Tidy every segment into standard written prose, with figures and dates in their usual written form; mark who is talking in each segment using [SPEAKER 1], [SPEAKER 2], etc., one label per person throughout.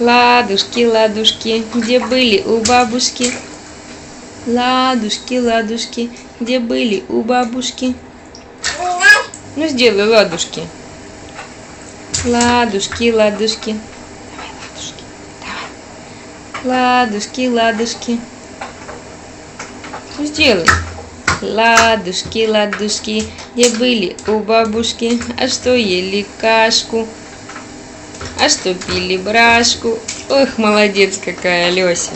[SPEAKER 1] Ладушки, ладушки, где были у бабушки? Ладушки, ладушки, где были у бабушки? Ну сделай ладушки. Ладушки, ладушки. Давай, ладушки. Давай. Ладушки, ладушки. Ну сделай. Ладушки, ладушки, где были у бабушки? А что ели кашку? А что пили брашку? Ох, молодец какая, Лёся.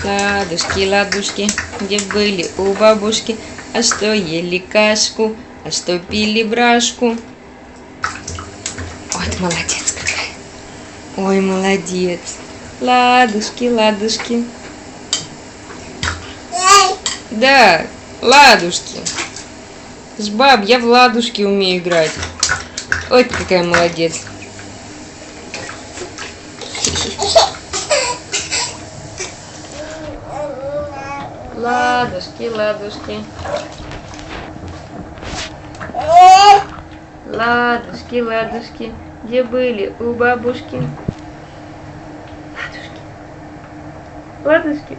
[SPEAKER 1] Ладушки, ладушки, где были у бабушки? А что ели кашку? А что пили брашку? Ой, ты молодец какая. Ой, молодец. Ладушки, ладушки. Да, ладушки. С баб, я в ладушки умею играть. Ой, ты какая молодец. Ладушки, ладушки. Ладушки, ладушки, где были у бабушки? Ладушки. Ладушки.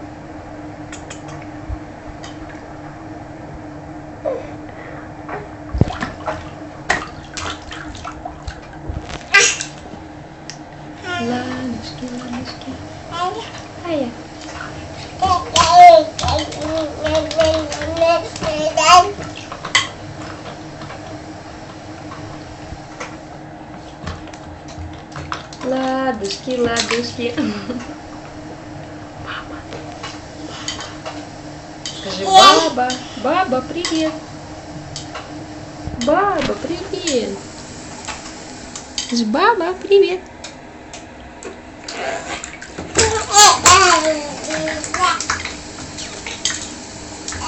[SPEAKER 1] Ладушки, ладушки. Ая. Ладушки, ладушки. Баба. Скажи, баба, баба, привет. Баба, привет. Скажи, баба, привет.